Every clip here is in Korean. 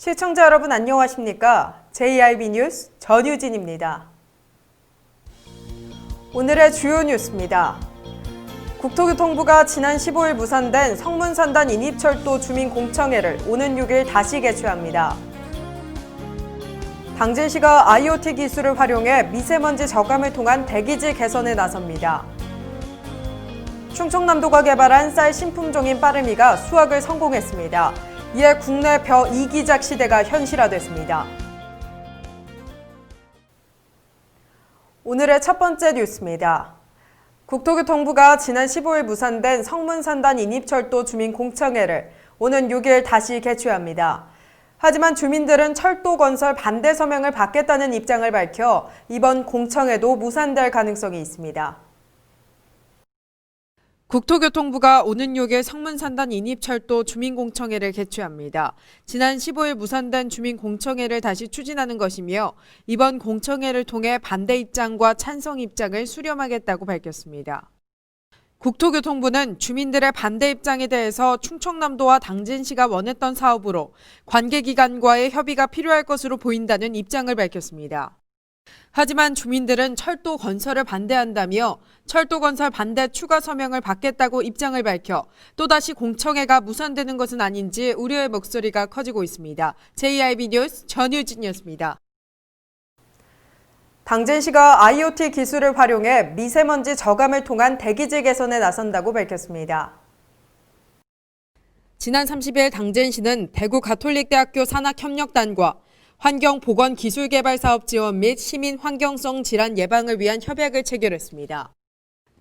시청자 여러분 안녕하십니까? JIB 뉴스 전유진입니다. 오늘의 주요 뉴스입니다. 국토교통부가 지난 15일 무산된 성문산단 인입철도 주민공청회를 오는 6일 다시 개최합니다. 당진시가 IoT 기술을 활용해 미세먼지 저감을 통한 대기질 개선에 나섭니다. 충청남도가 개발한 쌀 신품종인 빠르미가 수확을 성공했습니다. 이에 국내 벼 이기작 시대가 현실화됐습니다. 오늘의 첫 번째 뉴스입니다. 국토교통부가 지난 15일 무산된 성문산단 인입철도 주민공청회를 오는 6일 다시 개최합니다. 하지만 주민들은 철도 건설 반대 서명을 받겠다는 입장을 밝혀 이번 공청회도 무산될 가능성이 있습니다. 국토교통부가 오는 6일 성문산단 인입철도 주민공청회를 개최합니다. 지난 15일 무산된 주민공청회를 다시 추진하는 것이며 이번 공청회를 통해 반대 입장과 찬성 입장을 수렴하겠다고 밝혔습니다. 국토교통부는 주민들의 반대 입장에 대해서 충청남도와 당진시가 원했던 사업으로 관계기관과의 협의가 필요할 것으로 보인다는 입장을 밝혔습니다. 하지만 주민들은 철도 건설을 반대한다며 철도 건설 반대 추가 서명을 받겠다고 입장을 밝혀 또다시 공청회가 무산되는 것은 아닌지 우려의 목소리가 커지고 있습니다. JIB 뉴스 전유진이었습니다. 당진시가 IoT 기술을 활용해 미세먼지 저감을 통한 대기질 개선에 나선다고 밝혔습니다. 지난 30일 당진시는 대구 가톨릭대학교 산학협력단과 환경보건기술개발사업 지원 및 시민 환경성 질환 예방을 위한 협약을 체결했습니다.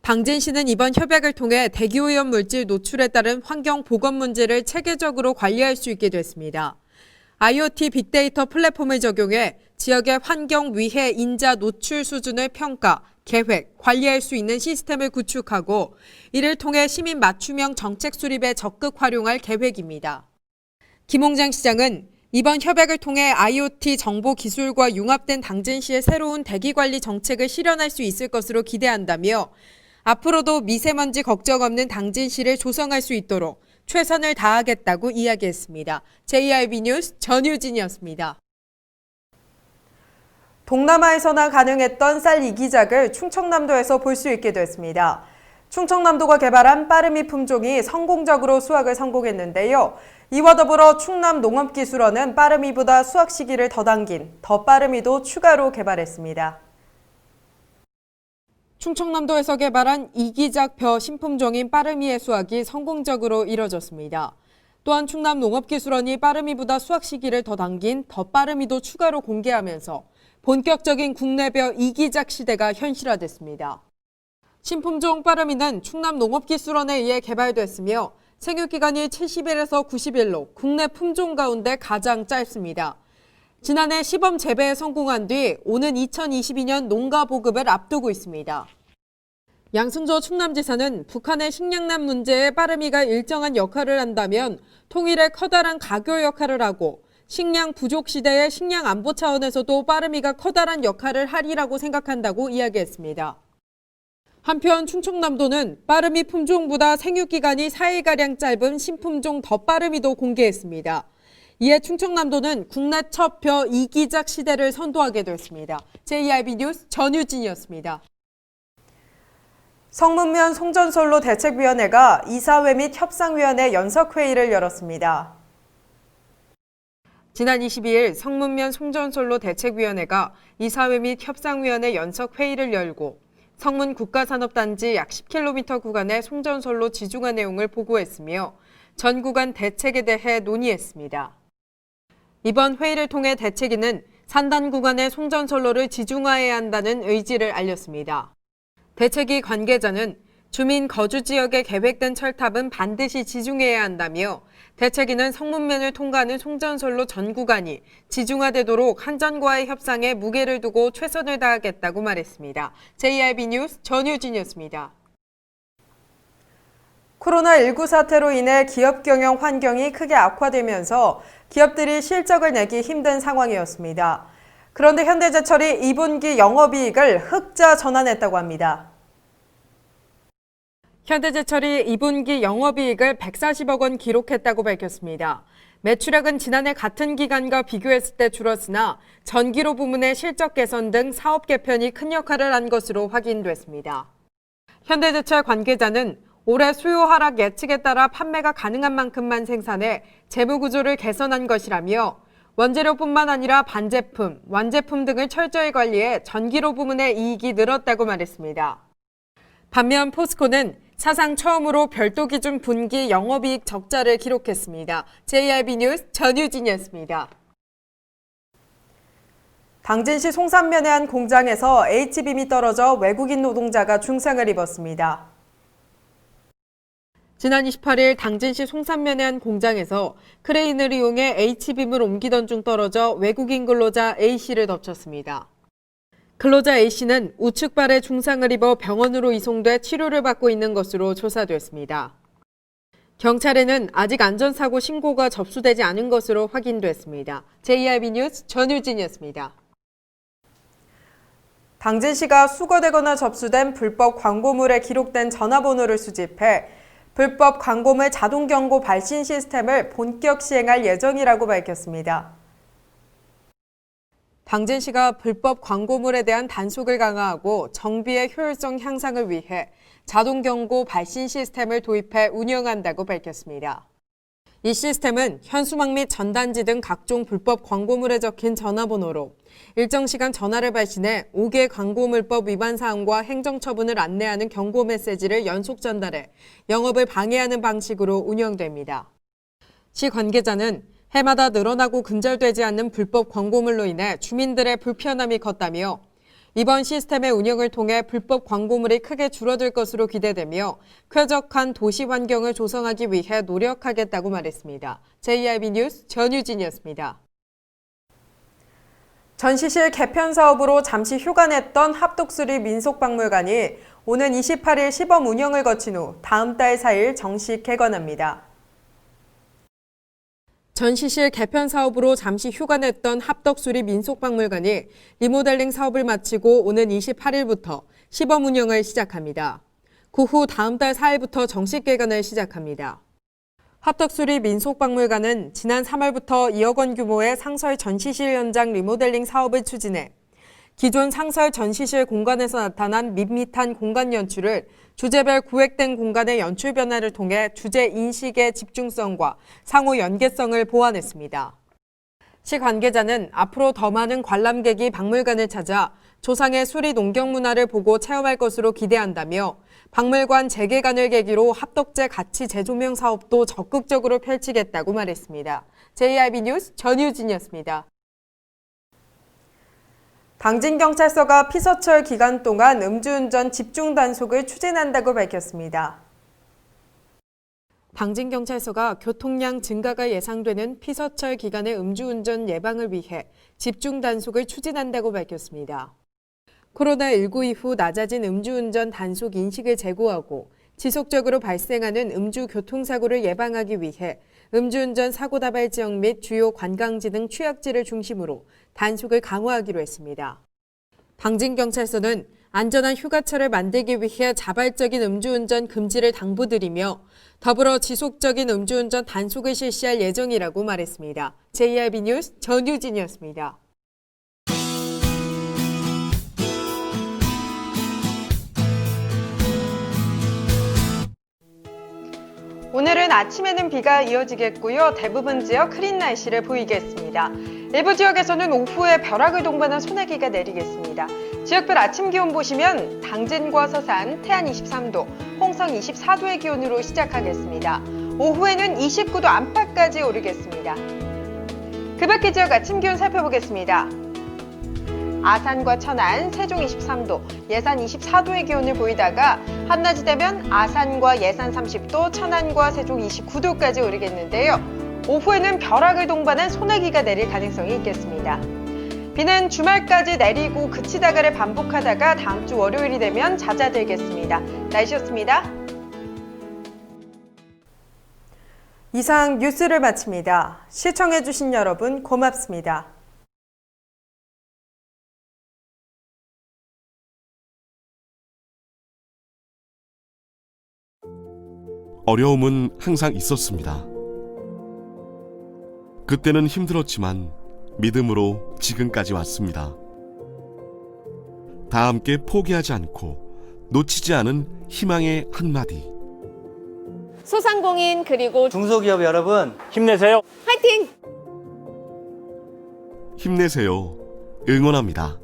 당진시는 이번 협약을 통해 대기오염 물질 노출에 따른 환경보건 문제를 체계적으로 관리할 수 있게 됐습니다. IoT 빅데이터 플랫폼을 적용해 지역의 환경 위해 인자 노출 수준을 평가, 계획, 관리할 수 있는 시스템을 구축하고 이를 통해 시민 맞춤형 정책 수립에 적극 활용할 계획입니다. 김홍장 시장은 이번 협약을 통해 IoT 정보 기술과 융합된 당진시의 새로운 대기관리 정책을 실현할 수 있을 것으로 기대한다며 앞으로도 미세먼지 걱정 없는 당진시를 조성할 수 있도록 최선을 다하겠다고 이야기했습니다. JIB 뉴스 전유진이었습니다. 동남아에서나 가능했던 쌀 이기작을 충청남도에서 볼 수 있게 됐습니다. 충청남도가 개발한 빠르미 품종이 성공적으로 수확을 성공했는데요. 이와 더불어 충남농업기술원은 빠르미보다 수확 시기를 더 당긴 더 빠르미도 추가로 개발했습니다. 충청남도에서 개발한 이기작 벼 신품종인 빠르미의 수확이 성공적으로 이뤄졌습니다. 또한 충남농업기술원이 빠르미보다 수확 시기를 더 당긴 더 빠르미도 추가로 공개하면서 본격적인 국내 벼 이기작 시대가 현실화됐습니다. 신품종 빠르미는 충남농업기술원에 의해 개발됐으며 생육기간이 70일에서 90일로 국내 품종 가운데 가장 짧습니다. 지난해 시범 재배에 성공한 뒤 오는 2022년 농가 보급을 앞두고 있습니다. 양승조 충남지사는 북한의 식량난 문제에 빠르미가 일정한 역할을 한다면 통일에 커다란 가교 역할을 하고 식량 부족 시대의 식량 안보 차원에서도 빠르미가 커다란 역할을 하리라고 생각한다고 이야기했습니다. 한편 충청남도는 빠르미 품종보다 생육기간이 4일가량 짧은 신품종 더 빠르미도 공개했습니다. 이에 충청남도는 국내 첫 벼 이기작 시대를 선도하게 됐습니다. JIB 뉴스 전유진이었습니다. 성문면 송전솔로 대책위원회가 이사회 및 협상위원회 연석회의를 열었습니다. 지난 22일 성문면 송전솔로 대책위원회가 이사회 및 협상위원회 연석회의를 열고 성문 국가산업단지 약 10km 구간의 송전솔로 지중화 내용을 보고했으며 전 구간 대책에 대해 논의했습니다. 이번 회의를 통해 대책위는 산단 구간의 송전솔로를 지중화해야 한다는 의지를 알렸습니다. 대책위 관계자는 주민 거주 지역에 계획된 철탑은 반드시 지중해야 한다며 대책위는 성문면을 통과하는 송전솔로 전 구간이 지중화되도록 한전과의 협상에 무게를 두고 최선을 다하겠다고 말했습니다. JIB 뉴스 전유진이었습니다. 코로나19 사태로 인해 기업 경영 환경이 크게 악화되면서 기업들이 실적을 내기 힘든 상황이었습니다. 그런데 현대제철이 2분기 영업이익을 흑자 전환했다고 합니다. 현대제철이 2분기 영업이익을 140억 원 기록했다고 밝혔습니다. 매출액은 지난해 같은 기간과 비교했을 때 줄었으나 전기료 부문의 실적 개선 등 사업 개편이 큰 역할을 한 것으로 확인됐습니다. 현대제철 관계자는 올해 수요 하락 예측에 따라 판매가 가능한 만큼만 생산해 재무 구조를 개선한 것이라며 원재료뿐만 아니라 반제품, 완제품 등을 철저히 관리해 전기료 부문의 이익이 늘었다고 말했습니다. 반면 포스코는 사상 처음으로 별도 기준 분기 영업이익 적자를 기록했습니다. JRB 뉴스 전유진이었습니다. 당진시 송산면의 한 공장에서 H빔이 떨어져 외국인 노동자가 중상을 입었습니다. 지난 28일 당진시 송산면의 한 공장에서 크레인을 이용해 H빔을 옮기던 중 떨어져 외국인 근로자 A씨를 덮쳤습니다. 근로자 A씨는 우측발에 중상을 입어 병원으로 이송돼 치료를 받고 있는 것으로 조사됐습니다. 경찰에는 아직 안전사고 신고가 접수되지 않은 것으로 확인됐습니다. JRB 뉴스 전유진이었습니다. 당진시가 수거되거나 접수된 불법 광고물에 기록된 전화번호를 수집해 불법 광고물 자동 경고 발신 시스템을 본격 시행할 예정이라고 밝혔습니다. 당진시가 불법 광고물에 대한 단속을 강화하고 정비의 효율성 향상을 위해 자동 경고 발신 시스템을 도입해 운영한다고 밝혔습니다. 이 시스템은 현수막 및 전단지 등 각종 불법 광고물에 적힌 전화번호로 일정 시간 전화를 발신해 5개 광고물법 위반 사항과 행정처분을 안내하는 경고 메시지를 연속 전달해 영업을 방해하는 방식으로 운영됩니다. 시 관계자는 해마다 늘어나고 근절되지 않는 불법 광고물로 인해 주민들의 불편함이 컸다며 이번 시스템의 운영을 통해 불법 광고물이 크게 줄어들 것으로 기대되며 쾌적한 도시 환경을 조성하기 위해 노력하겠다고 말했습니다. JRB 뉴스 전유진이었습니다. 전시실 개편 사업으로 잠시 휴관했던 합덕수리 민속박물관이 오는 28일 시범 운영을 거친 후 다음 달 4일 정식 개관합니다. 전시실 개편 사업으로 잠시 휴관했던 합덕수리 민속박물관이 리모델링 사업을 마치고 오는 28일부터 시범 운영을 시작합니다. 그 후 다음 달 4일부터 정식 개관을 시작합니다. 합덕수리 민속박물관은 지난 3월부터 2억 원 규모의 상설 전시실 현장 리모델링 사업을 추진해 기존 상설 전시실 공간에서 나타난 밋밋한 공간 연출을 주제별 구획된 공간의 연출 변화를 통해 주제 인식의 집중성과 상호 연계성을 보완했습니다. 시 관계자는 앞으로 더 많은 관람객이 박물관을 찾아 조상의 수리 농경 문화를 보고 체험할 것으로 기대한다며 박물관 재개관을 계기로 합덕제 가치 재조명 사업도 적극적으로 펼치겠다고 말했습니다. JRB 뉴스 전유진이었습니다. 당진경찰서가 피서철 기간 동안 음주운전 집중 단속을 추진한다고 밝혔습니다. 당진경찰서가 교통량 증가가 예상되는 피서철 기간의 음주운전 예방을 위해 집중 단속을 추진한다고 밝혔습니다. 코로나19 이후 낮아진 음주운전 단속 인식을 제고하고 지속적으로 발생하는 음주 교통사고를 예방하기 위해 음주운전 사고 다발 지역 및 주요 관광지 등 취약지를 중심으로 단속을 강화하기로 했습니다. 당진경찰서는 안전한 휴가철을 만들기 위해 자발적인 음주운전 금지를 당부드리며 더불어 지속적인 음주운전 단속을 실시할 예정이라고 말했습니다. JRB 뉴스 전유진이었습니다. 오늘은 아침에는 비가 이어지겠고요. 대부분 지역 흐린 날씨를 보이겠습니다. 일부 지역에서는 오후에 벼락을 동반한 소나기가 내리겠습니다. 지역별 아침 기온 보시면 당진과 서산, 태안 23도, 홍성 24도의 기온으로 시작하겠습니다. 오후에는 29도 안팎까지 오르겠습니다. 그 밖의 지역 아침 기온 살펴보겠습니다. 아산과 천안, 세종 23도, 예산 24도의 기온을 보이다가 한낮이 되면 아산과 예산 30도, 천안과 세종 29도까지 오르겠는데요. 오후에는 벼락을 동반한 소나기가 내릴 가능성이 있겠습니다. 비는 주말까지 내리고 그치다가를 반복하다가 다음 주 월요일이 되면 잦아들겠습니다. 날씨였습니다. 이상 뉴스를 마칩니다. 시청해주신 여러분 고맙습니다. 어려움은 항상 있었습니다. 그때는 힘들었지만 믿음으로 지금까지 왔습니다. 다 함께 포기하지 않고 놓치지 않은 희망의 한마디. 소상공인 그리고 중소기업 여러분 힘내세요. 화이팅! 힘내세요. 응원합니다.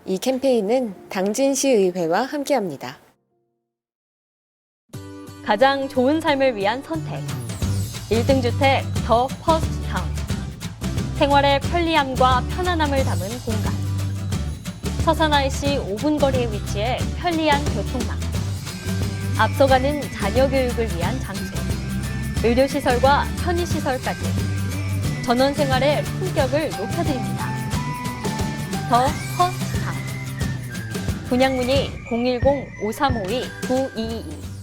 이 캠페인은 당진시의회와 함께합니다. 가장 좋은 삶을 위한 선택. 1등 주택 더 퍼스트 타운. 생활의 편리함과 편안함을 담은 공간. 서산 IC 5분 거리에 위치해 편리한 교통망. 앞서가는 자녀 교육을 위한 장소. 의료시설과 편의시설까지. 전원 생활의 품격을 높여드립니다. 더 퍼스트 타운. 분양 문의 010-5352-9222.